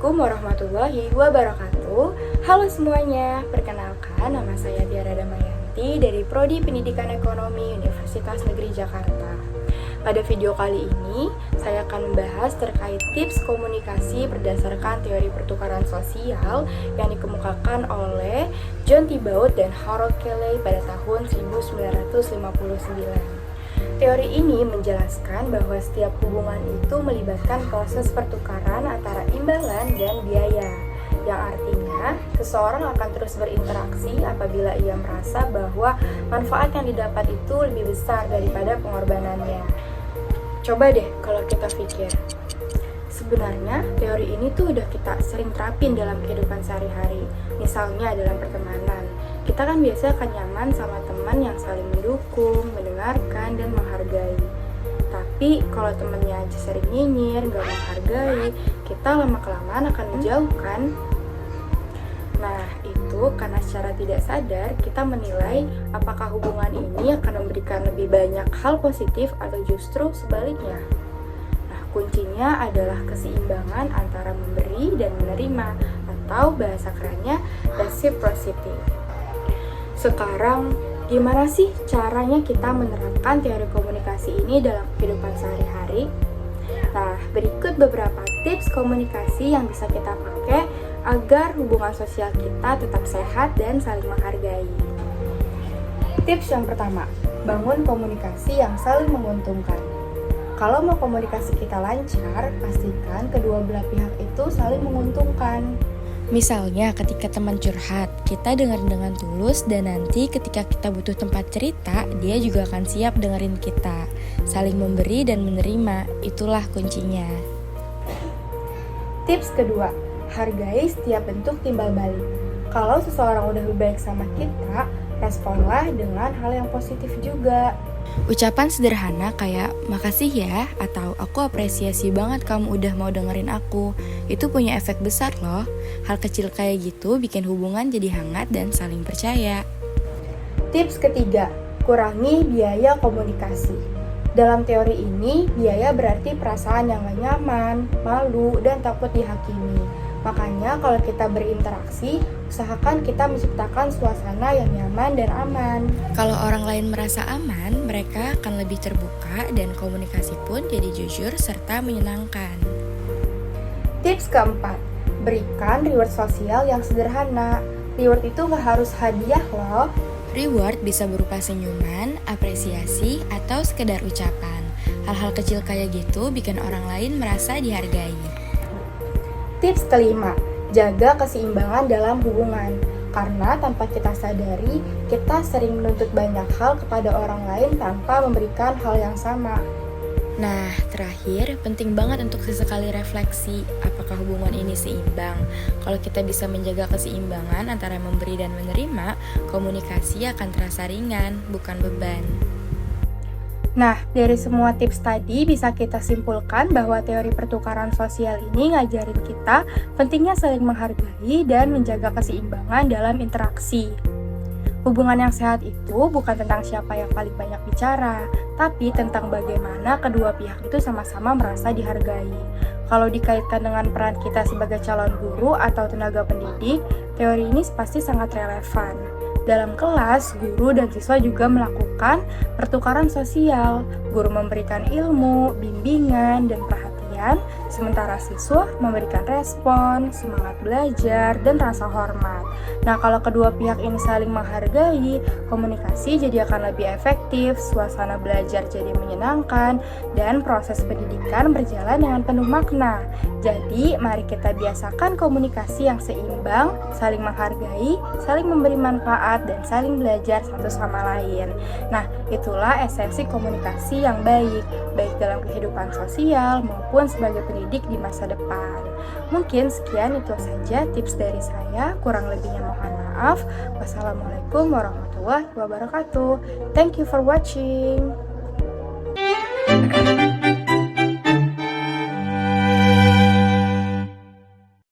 Assalamualaikum warahmatullahi wabarakatuh. Halo semuanya, perkenalkan nama saya Tiara Damayanti dari Prodi Pendidikan Ekonomi Universitas Negeri Jakarta. Pada video kali ini, saya akan membahas terkait tips komunikasi berdasarkan teori pertukaran sosial yang dikemukakan oleh John Tibaut dan Harold Cayley pada tahun 1959. Teori ini menjelaskan bahwa setiap hubungan itu melibatkan proses pertukaran antara imbalan dan biaya, yang artinya seseorang akan terus berinteraksi apabila ia merasa bahwa manfaat yang didapat itu lebih besar daripada pengorbanannya. Coba deh kalau kita pikir, sebenarnya teori ini tuh udah kita sering terapin dalam kehidupan sehari-hari. Misalnya dalam pertemanan, kita kan biasa akan nyaman sama teman yang saling mendukung, mendengarkan, dan menghargai. Tapi kalau temannya aja sering nyinyir, gak menghargai, kita lama-kelamaan akan menjauhkan. Nah, itu karena secara tidak sadar kita menilai apakah hubungan ini akan memberikan lebih banyak hal positif atau justru sebaliknya. Nah, kuncinya adalah keseimbangan antara memberi dan menerima, atau bahasa kerennya reciprocity. Sekarang, gimana sih caranya kita menerapkan teori komunikasi ini dalam kehidupan sehari-hari? Nah, berikut beberapa tips komunikasi yang bisa kita pakai agar hubungan sosial kita tetap sehat dan saling menghargai. Tips yang pertama, bangun komunikasi yang saling menguntungkan. Kalau mau komunikasi kita lancar, pastikan kedua belah pihak itu saling menguntungkan. Misalnya ketika teman curhat, kita dengar dengan tulus dan nanti ketika kita butuh tempat cerita, dia juga akan siap dengerin kita. Saling memberi dan menerima, itulah kuncinya. Tips kedua, hargai setiap bentuk timbal balik. Kalau seseorang udah lebih baik sama kita, responlah dengan hal yang positif juga. Ucapan sederhana kayak makasih ya atau aku apresiasi banget kamu udah mau dengerin aku. Itu punya efek besar loh. Hal kecil kayak gitu bikin hubungan jadi hangat dan saling percaya. Tips ketiga, kurangi biaya komunikasi. Dalam teori ini, biaya berarti perasaan yang gak nyaman, malu, dan takut dihakimi. Makanya kalau kita berinteraksi, usahakan kita menciptakan suasana yang nyaman dan aman. Kalau orang lain merasa aman, mereka akan lebih terbuka dan komunikasi pun jadi jujur serta menyenangkan. Tips keempat, berikan reward sosial yang sederhana. Reward itu gak harus hadiah loh. Reward bisa berupa senyuman, apresiasi, atau sekedar ucapan. Hal-hal kecil kayak gitu bikin orang lain merasa dihargai. Tips kelima, jaga keseimbangan dalam hubungan. Karena tanpa kita sadari, kita sering menuntut banyak hal kepada orang lain tanpa memberikan hal yang sama. Nah, terakhir, penting banget untuk sesekali refleksi, apakah hubungan ini seimbang? Kalau kita bisa menjaga keseimbangan antara memberi dan menerima, komunikasi akan terasa ringan, bukan beban. Nah, dari semua tips tadi bisa kita simpulkan bahwa teori pertukaran sosial ini ngajarin kita pentingnya saling menghargai dan menjaga keseimbangan dalam interaksi. Hubungan yang sehat itu bukan tentang siapa yang paling banyak bicara, tapi tentang bagaimana kedua pihak itu sama-sama merasa dihargai. Kalau dikaitkan dengan peran kita sebagai calon guru atau tenaga pendidik, teori ini pasti sangat relevan. Dalam kelas, guru dan siswa juga melakukan pertukaran sosial. Guru memberikan ilmu, bimbingan, dan perhatian, sementara siswa memberikan respon, semangat belajar, dan rasa hormat. Nah, kalau kedua pihak ini saling menghargai, komunikasi jadi akan lebih efektif, suasana belajar jadi menyenangkan, dan proses pendidikan berjalan dengan penuh makna. Jadi, mari kita biasakan komunikasi yang seimbang, saling menghargai, saling memberi manfaat, dan saling belajar satu sama lain. Nah, itulah esensi komunikasi yang baik dalam kehidupan sosial maupun sebagai pendidik di masa depan. Mungkin sekian itu saja tips dari saya, kurang lebihnya mohon maaf. Wassalamualaikum warahmatullahi wabarakatuh. Thank you for watching.